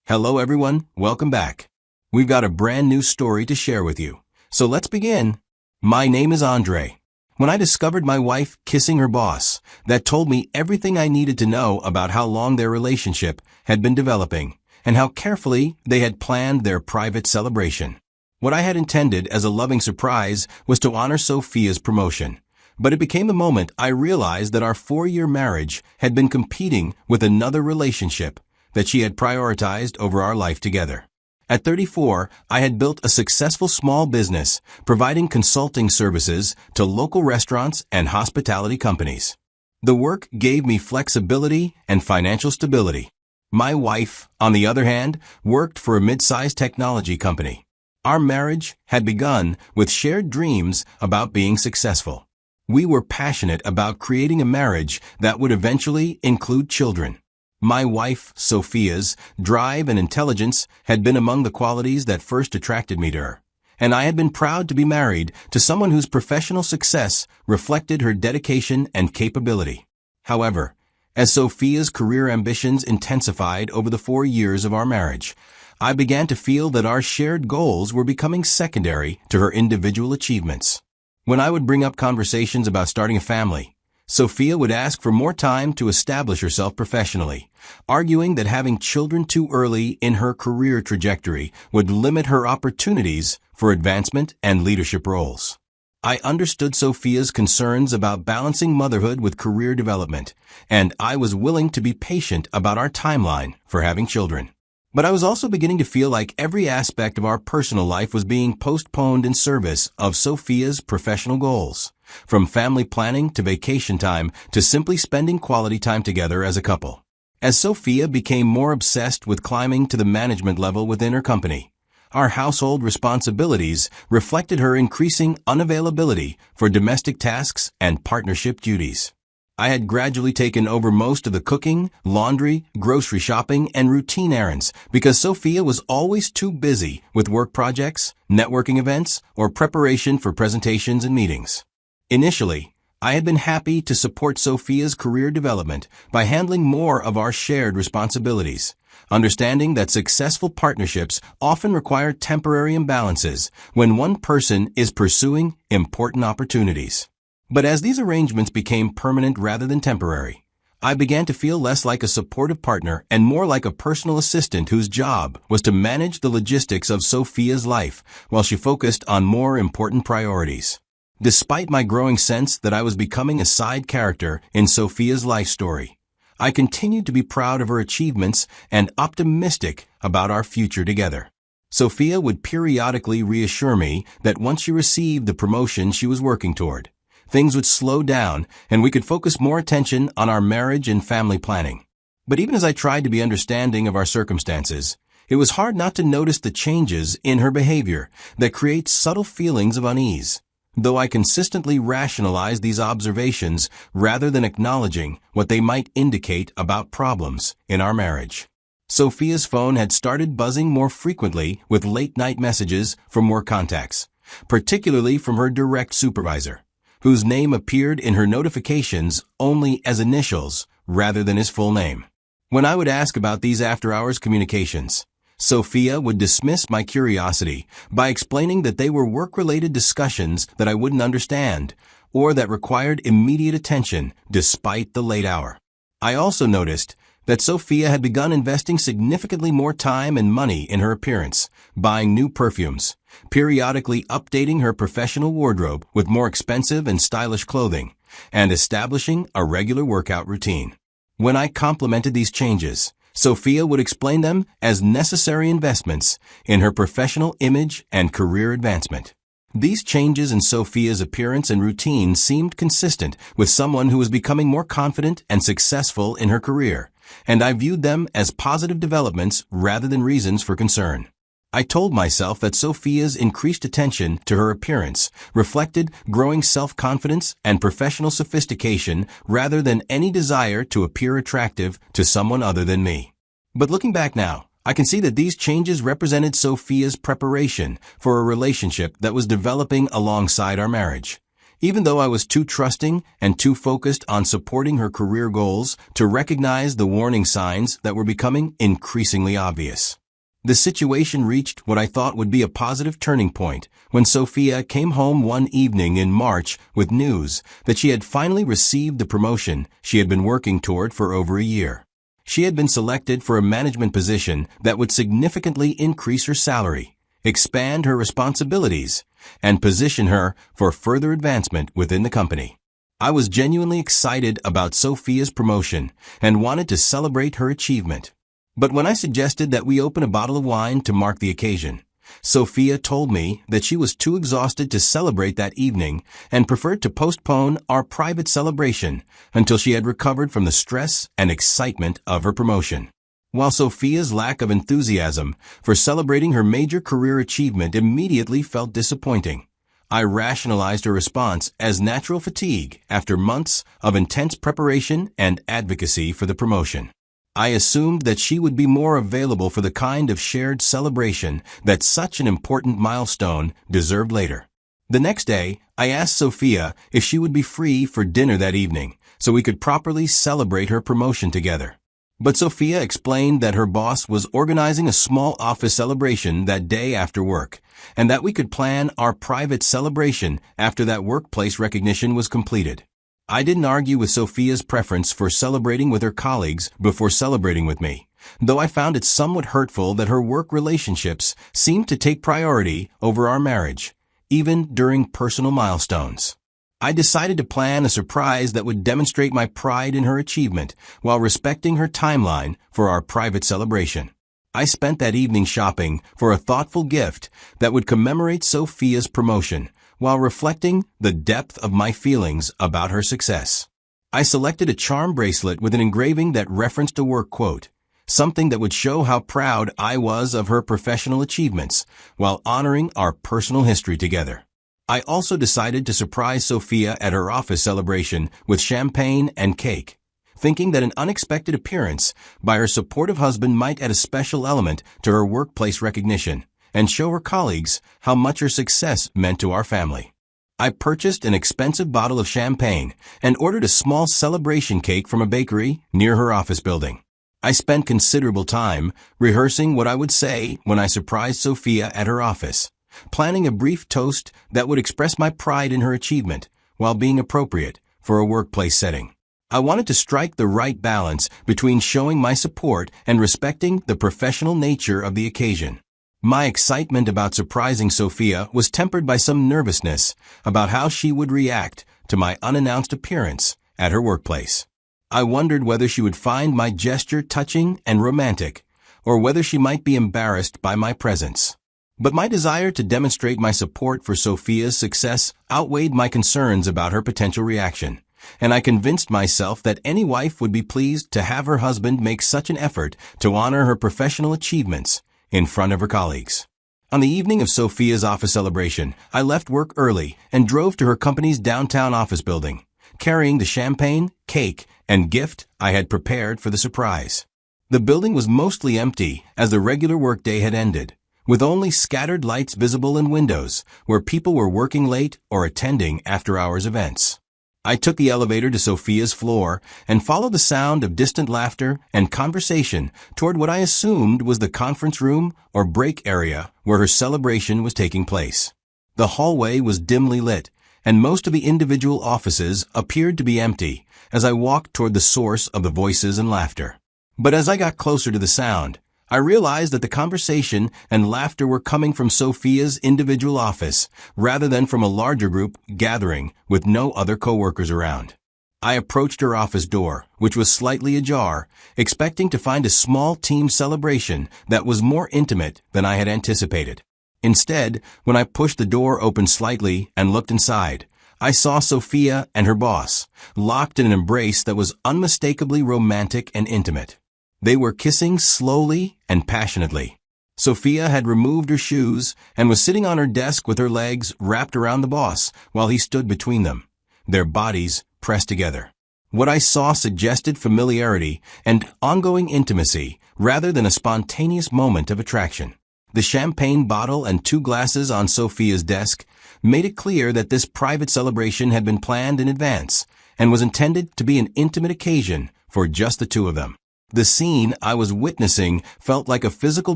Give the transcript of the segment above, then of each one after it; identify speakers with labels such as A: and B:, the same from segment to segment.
A: Hello everyone, welcome back. We've got a brand new story to share with you. So let's begin. My name is Andre. When I discovered my wife kissing her boss, that told me everything I needed to know about how long their relationship had been developing and how carefully they had planned their private celebration. What I had intended as a loving surprise was to honor Sophia's promotion. But it became the moment I realized that our 4-year marriage had been competing with another relationship that she had prioritized over our life together. At 34, I had built a successful small business providing consulting services to local restaurants and hospitality companies. The work gave me flexibility and financial stability. My wife, on the other hand, worked for a mid-sized technology company. Our marriage had begun with shared dreams about being successful. We were passionate about creating a marriage that would eventually include children. My wife, Sophia's drive and intelligence had been among the qualities that first attracted me to her, and I had been proud to be married to someone whose professional success reflected her dedication and capability. However, as Sophia's career ambitions intensified over the 4 years of our marriage, I began to feel that our shared goals were becoming secondary to her individual achievements. When I would bring up conversations about starting a family, Sophia would ask for more time to establish herself professionally, arguing that having children too early in her career trajectory would limit her opportunities for advancement and leadership roles. I understood Sophia's concerns about balancing motherhood with career development, and I was willing to be patient about our timeline for having children. But I was also beginning to feel like every aspect of our personal life was being postponed in service of Sophia's professional goals, from family planning to vacation time to simply spending quality time together as a couple. As Sophia became more obsessed with climbing to the management level within her company, our household responsibilities reflected her increasing unavailability for domestic tasks and partnership duties. I had gradually taken over most of the cooking, laundry, grocery shopping, and routine errands because Sophia was always too busy with work projects, networking events, or preparation for presentations and meetings. Initially, I had been happy to support Sophia's career development by handling more of our shared responsibilities, understanding that successful partnerships often require temporary imbalances when one person is pursuing important opportunities. But as these arrangements became permanent rather than temporary, I began to feel less like a supportive partner and more like a personal assistant whose job was to manage the logistics of Sophia's life while she focused on more important priorities. Despite my growing sense that I was becoming a side character in Sophia's life story, I continued to be proud of her achievements and optimistic about our future together. Sophia would periodically reassure me that once she received the promotion she was working toward, things would slow down and we could focus more attention on our marriage and family planning. But even as I tried to be understanding of our circumstances, it was hard not to notice the changes in her behavior that create subtle feelings of unease, though I consistently rationalized these observations rather than acknowledging what they might indicate about problems in our marriage. Sophia's phone had started buzzing more frequently with late-night messages from work contacts, particularly from her direct supervisor, whose name appeared in her notifications only as initials rather than his full name. When I would ask about these after-hours communications, Sophia would dismiss my curiosity by explaining that they were work-related discussions that I wouldn't understand or that required immediate attention despite the late hour. I also noticed that Sophia had begun investing significantly more time and money in her appearance, buying new perfumes, periodically updating her professional wardrobe with more expensive and stylish clothing, and establishing a regular workout routine. When I complimented these changes, Sophia would explain them as necessary investments in her professional image and career advancement. These changes in Sophia's appearance and routine seemed consistent with someone who was becoming more confident and successful in her career, and I viewed them as positive developments rather than reasons for concern. I told myself that Sophia's increased attention to her appearance reflected growing self-confidence and professional sophistication rather than any desire to appear attractive to someone other than me. But looking back now, I can see that these changes represented Sophia's preparation for a relationship that was developing alongside our marriage. even though I was too trusting and too focused on supporting her career goals to recognize the warning signs that were becoming increasingly obvious. The situation reached what I thought would be a positive turning point when Sophia came home one evening in March with news that she had finally received the promotion she had been working toward for over a year. She had been selected for a management position that would significantly increase her salary, expand her responsibilities, and position her for further advancement within the company. I was genuinely excited about Sophia's promotion and wanted to celebrate her achievement. But when I suggested that we open a bottle of wine to mark the occasion, Sophia told me that she was too exhausted to celebrate that evening and preferred to postpone our private celebration until she had recovered from the stress and excitement of her promotion. While Sophia's lack of enthusiasm for celebrating her major career achievement immediately felt disappointing, I rationalized her response as natural fatigue after months of intense preparation and advocacy for the promotion. I assumed that she would be more available for the kind of shared celebration that such an important milestone deserved later. The next day, I asked Sophia if she would be free for dinner that evening so we could properly celebrate her promotion together. But Sophia explained that her boss was organizing a small office celebration that day after work, and that we could plan our private celebration after that workplace recognition was completed. I didn't argue with Sophia's preference for celebrating with her colleagues before celebrating with me, though I found it somewhat hurtful that her work relationships seemed to take priority over our marriage, even during personal milestones. I decided to plan a surprise that would demonstrate my pride in her achievement while respecting her timeline for our private celebration. I spent that evening shopping for a thoughtful gift that would commemorate Sophia's promotion while reflecting the depth of my feelings about her success. I selected a charm bracelet with an engraving that referenced a work quote, something that would show how proud I was of her professional achievements while honoring our personal history together. I also decided to surprise Sophia at her office celebration with champagne and cake, thinking that an unexpected appearance by her supportive husband might add a special element to her workplace recognition and show her colleagues how much her success meant to our family. I purchased an expensive bottle of champagne and ordered a small celebration cake from a bakery near her office building. I spent considerable time rehearsing what I would say when I surprised Sophia at her office, planning a brief toast that would express my pride in her achievement while being appropriate for a workplace setting. I wanted to strike the right balance between showing my support and respecting the professional nature of the occasion. My excitement about surprising Sophia was tempered by some nervousness about how she would react to my unannounced appearance at her workplace. I wondered whether she would find my gesture touching and romantic, or whether she might be embarrassed by my presence. But my desire to demonstrate my support for Sophia's success outweighed my concerns about her potential reaction, and I convinced myself that any wife would be pleased to have her husband make such an effort to honor her professional achievements in front of her colleagues. On the evening of Sophia's office celebration, I left work early and drove to her company's downtown office building, carrying the champagne, cake, and gift I had prepared for the surprise. The building was mostly empty as the regular workday had ended, with only scattered lights visible in windows where people were working late or attending after-hours events. I took the elevator to Sophia's floor and followed the sound of distant laughter and conversation toward what I assumed was the conference room or break area where her celebration was taking place. The hallway was dimly lit, and most of the individual offices appeared to be empty as I walked toward the source of the voices and laughter. But as I got closer to the sound, I realized that the conversation and laughter were coming from Sophia's individual office rather than from a larger group gathering with no other coworkers around. I approached her office door, which was slightly ajar, expecting to find a small team celebration that was more intimate than I had anticipated. Instead, when I pushed the door open slightly and looked inside, I saw Sophia and her boss, locked in an embrace that was unmistakably romantic and intimate. They were kissing slowly and passionately. Sophia had removed her shoes and was sitting on her desk with her legs wrapped around the boss while he stood between them, their bodies pressed together. What I saw suggested familiarity and ongoing intimacy rather than a spontaneous moment of attraction. The champagne bottle and 2 glasses on Sophia's desk made it clear that this private celebration had been planned in advance and was intended to be an intimate occasion for just the two of them. The scene I was witnessing felt like a physical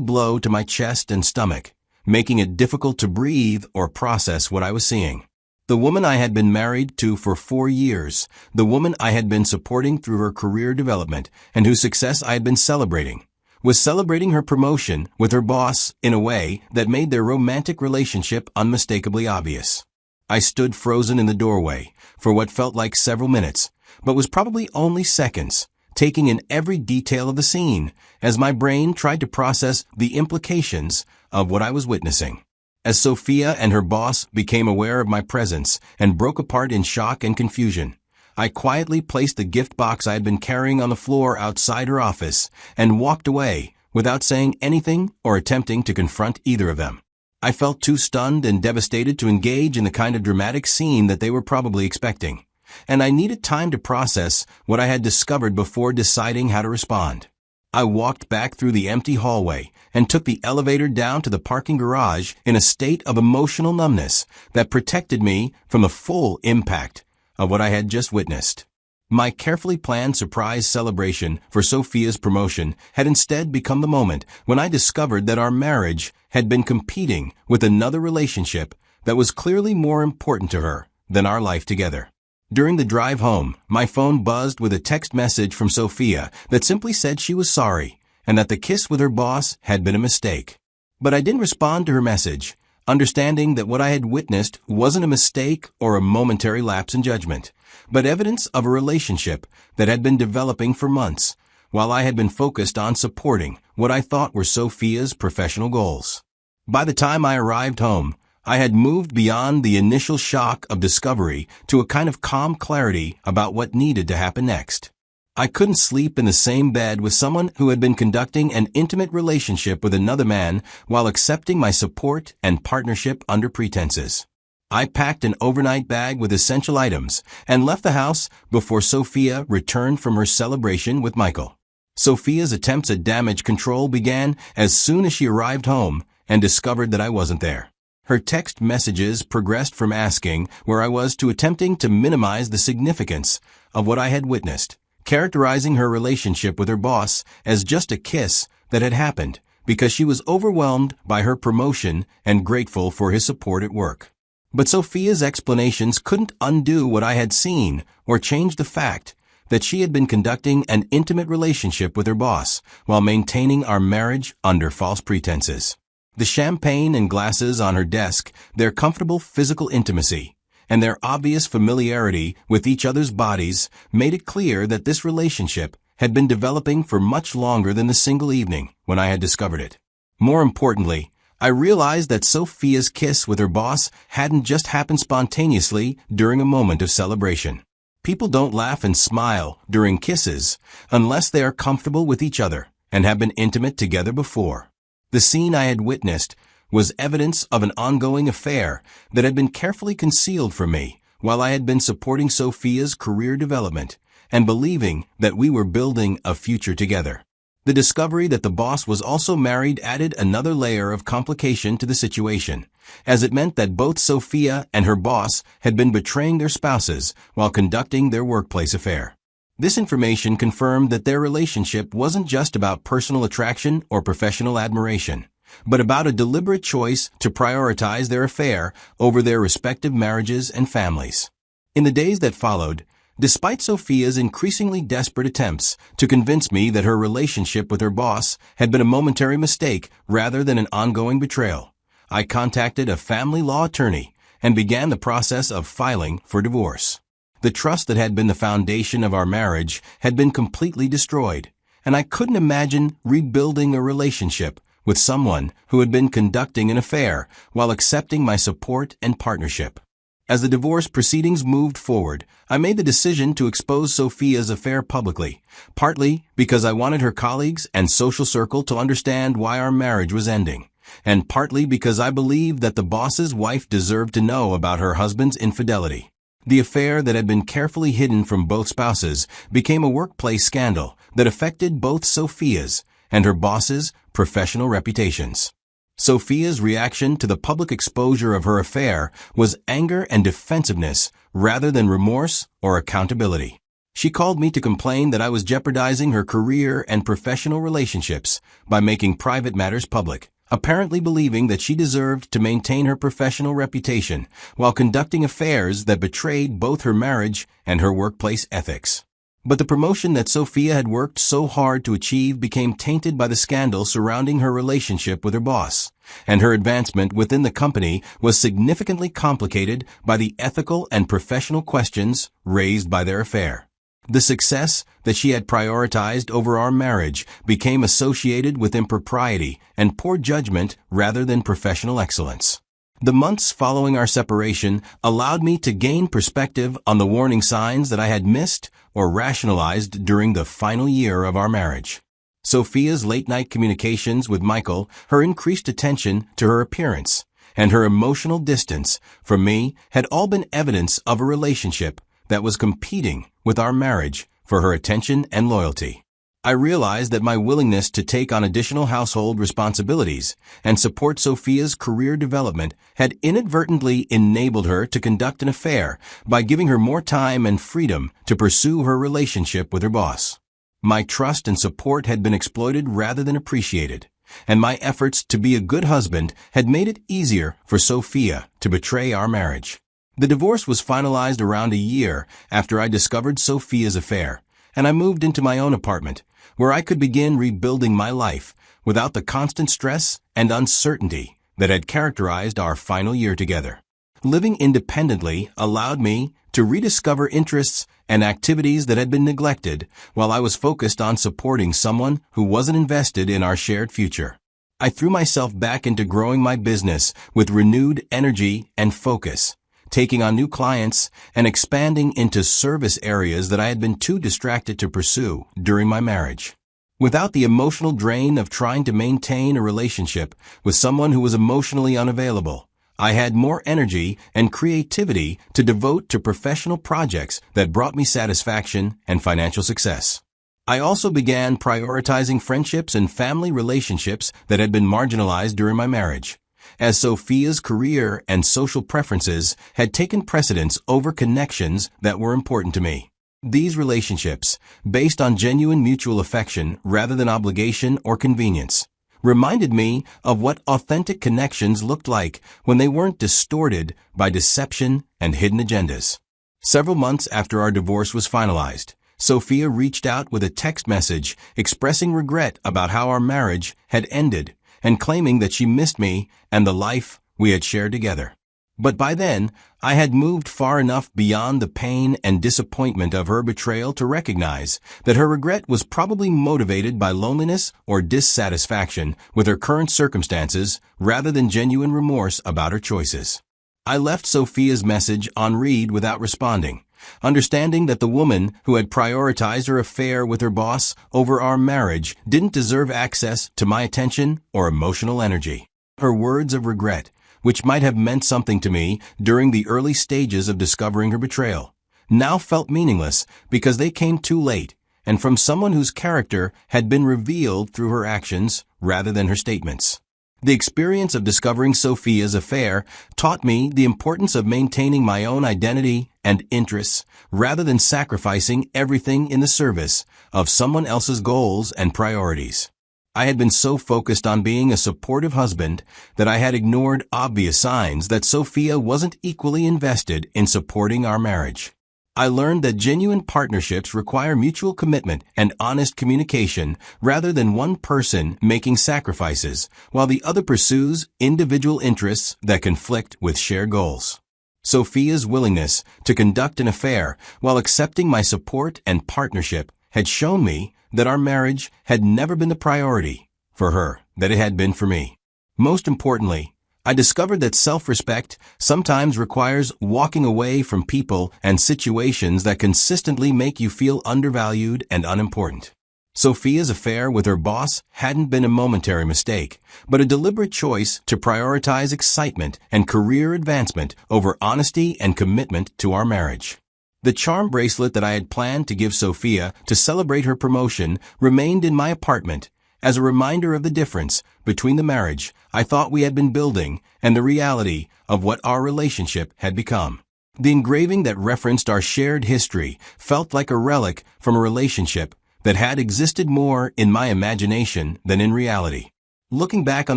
A: blow to my chest and stomach, making it difficult to breathe or process what I was seeing. The woman I had been married to for 4 years, the woman I had been supporting through her career development and whose success I had been celebrating, was celebrating her promotion with her boss in a way that made their romantic relationship unmistakably obvious. I stood frozen in the doorway for what felt like several minutes, but was probably only seconds, taking in every detail of the scene as my brain tried to process the implications of what I was witnessing. As Sophia and her boss became aware of my presence and broke apart in shock and confusion, I quietly placed the gift box I had been carrying on the floor outside her office and walked away without saying anything or attempting to confront either of them. I felt too stunned and devastated to engage in the kind of dramatic scene that they were probably expecting, and I needed time to process what I had discovered before deciding how to respond. I walked back through the empty hallway and took the elevator down to the parking garage in a state of emotional numbness that protected me from the full impact of what I had just witnessed. My carefully planned surprise celebration for Sophia's promotion had instead become the moment when I discovered that our marriage had been competing with another relationship that was clearly more important to her than our life together. During the drive home, my phone buzzed with a text message from Sophia that simply said she was sorry and that the kiss with her boss had been a mistake. But I didn't respond to her message, understanding that what I had witnessed wasn't a mistake or a momentary lapse in judgment, but evidence of a relationship that had been developing for months, while I had been focused on supporting what I thought were Sophia's professional goals. By the time I arrived home, I had moved beyond the initial shock of discovery to a kind of calm clarity about what needed to happen next. I couldn't sleep in the same bed with someone who had been conducting an intimate relationship with another man while accepting my support and partnership under pretenses. I packed an overnight bag with essential items and left the house before Sophia returned from her celebration with Michael. Sophia's attempts at damage control began as soon as she arrived home and discovered that I wasn't there. Her text messages progressed from asking where I was to attempting to minimize the significance of what I had witnessed, characterizing her relationship with her boss as just a kiss that had happened because she was overwhelmed by her promotion and grateful for his support at work. But Sophia's explanations couldn't undo what I had seen or change the fact that she had been conducting an intimate relationship with her boss while maintaining our marriage under false pretenses. The champagne and glasses on her desk, their comfortable physical intimacy, and their obvious familiarity with each other's bodies made it clear that this relationship had been developing for much longer than the single evening when I had discovered it. More importantly, I realized that Sophia's kiss with her boss hadn't just happened spontaneously during a moment of celebration. People don't laugh and smile during kisses unless they are comfortable with each other and have been intimate together before. The scene I had witnessed was evidence of an ongoing affair that had been carefully concealed from me while I had been supporting Sophia's career development and believing that we were building a future together. The discovery that the boss was also married added another layer of complication to the situation, as it meant that both Sophia and her boss had been betraying their spouses while conducting their workplace affair. This information confirmed that their relationship wasn't just about personal attraction or professional admiration, but about a deliberate choice to prioritize their affair over their respective marriages and families. In the days that followed, despite Sophia's increasingly desperate attempts to convince me that her relationship with her boss had been a momentary mistake rather than an ongoing betrayal, I contacted a family law attorney and began the process of filing for divorce. The trust that had been the foundation of our marriage had been completely destroyed, and I couldn't imagine rebuilding a relationship with someone who had been conducting an affair while accepting my support and partnership. As the divorce proceedings moved forward, I made the decision to expose Sophia's affair publicly, partly because I wanted her colleagues and social circle to understand why our marriage was ending, and partly because I believed that the boss's wife deserved to know about her husband's infidelity. The affair that had been carefully hidden from both spouses became a workplace scandal that affected both Sophia's and her boss's professional reputations. Sophia's reaction to the public exposure of her affair was anger and defensiveness rather than remorse or accountability. She called me to complain that I was jeopardizing her career and professional relationships by making private matters public, apparently believing that she deserved to maintain her professional reputation while conducting affairs that betrayed both her marriage and her workplace ethics. But the promotion that Sophia had worked so hard to achieve became tainted by the scandal surrounding her relationship with her boss, and her advancement within the company was significantly complicated by the ethical and professional questions raised by their affair. The success that she had prioritized over our marriage became associated with impropriety and poor judgment rather than professional excellence. The months following our separation allowed me to gain perspective on the warning signs that I had missed or rationalized during the final year of our marriage. Sophia's late-night communications with Michael, her increased attention to her appearance, and her emotional distance from me had all been evidence of a relationship that was competing with our marriage for her attention and loyalty. I realized that my willingness to take on additional household responsibilities and support Sophia's career development had inadvertently enabled her to conduct an affair by giving her more time and freedom to pursue her relationship with her boss. My trust and support had been exploited rather than appreciated, and my efforts to be a good husband had made it easier for Sophia to betray our marriage. The divorce was finalized around a year after I discovered Sophia's affair, and I moved into my own apartment, where I could begin rebuilding my life without the constant stress and uncertainty that had characterized our final year together. Living independently allowed me to rediscover interests and activities that had been neglected while I was focused on supporting someone who wasn't invested in our shared future. I threw myself back into growing my business with renewed energy and focus, taking on new clients and expanding into service areas that I had been too distracted to pursue during my marriage. Without the emotional drain of trying to maintain a relationship with someone who was emotionally unavailable, I had more energy and creativity to devote to professional projects that brought me satisfaction and financial success. I also began prioritizing friendships and family relationships that had been marginalized during my marriage, as Sophia's career and social preferences had taken precedence over connections that were important to me. These relationships, based on genuine mutual affection rather than obligation or convenience, reminded me of what authentic connections looked like when they weren't distorted by deception and hidden agendas. Several months after our divorce was finalized, Sophia reached out with a text message expressing regret about how our marriage had ended and claiming that she missed me and the life we had shared together. But by then, I had moved far enough beyond the pain and disappointment of her betrayal to recognize that her regret was probably motivated by loneliness or dissatisfaction with her current circumstances rather than genuine remorse about her choices. I left Sophia's message on read without responding, understanding that the woman who had prioritized her affair with her boss over our marriage didn't deserve access to my attention or emotional energy. Her words of regret, which might have meant something to me during the early stages of discovering her betrayal, now felt meaningless because they came too late and from someone whose character had been revealed through her actions rather than her statements. The experience of discovering Sophia's affair taught me the importance of maintaining my own identity and interests rather than sacrificing everything in the service of someone else's goals and priorities. I had been so focused on being a supportive husband that I had ignored obvious signs that Sophia wasn't equally invested in supporting our marriage. I learned that genuine partnerships require mutual commitment and honest communication rather than one person making sacrifices while the other pursues individual interests that conflict with shared goals. Sophia's willingness to conduct an affair while accepting my support and partnership had shown me that our marriage had never been the priority for her that it had been for me. Most importantly, I discovered that self-respect sometimes requires walking away from people and situations that consistently make you feel undervalued and unimportant. Sophia's affair with her boss hadn't been a momentary mistake, but a deliberate choice to prioritize excitement and career advancement over honesty and commitment to our marriage. The charm bracelet that I had planned to give Sophia to celebrate her promotion remained in my apartment, as a reminder of the difference between the marriage I thought we had been building and the reality of what our relationship had become. The engraving that referenced our shared history felt like a relic from a relationship that had existed more in my imagination than in reality. Looking back on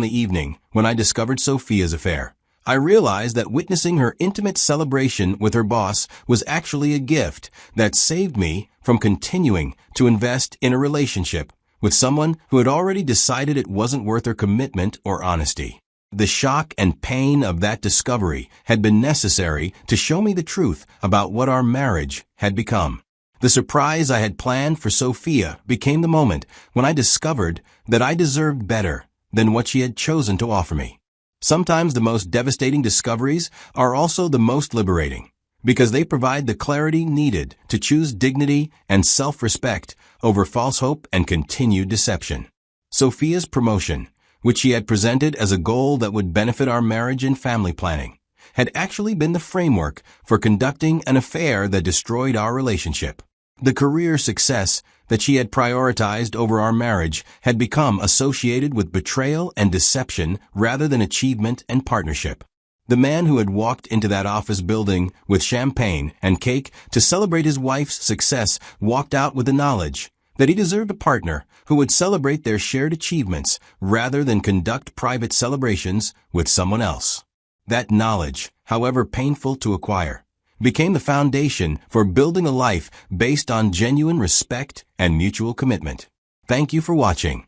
A: the evening when I discovered Sophia's affair, I realized that witnessing her intimate celebration with her boss was actually a gift that saved me from continuing to invest in a relationship with someone who had already decided it wasn't worth her commitment or honesty. The shock and pain of that discovery had been necessary to show me the truth about what our marriage had become. The surprise I had planned for Sophia became the moment when I discovered that I deserved better than what she had chosen to offer me. Sometimes the most devastating discoveries are also the most liberating, because they provide the clarity needed to choose dignity and self-respect over false hope and continued deception. Sophia's promotion, which she had presented as a goal that would benefit our marriage and family planning, had actually been the framework for conducting an affair that destroyed our relationship. The career success that she had prioritized over our marriage had become associated with betrayal and deception rather than achievement and partnership. The man who had walked into that office building with champagne and cake to celebrate his wife's success walked out with the knowledge that he deserved a partner who would celebrate their shared achievements rather than conduct private celebrations with someone else. That knowledge, however painful to acquire, became the foundation for building a life based on genuine respect and mutual commitment. Thank you for watching.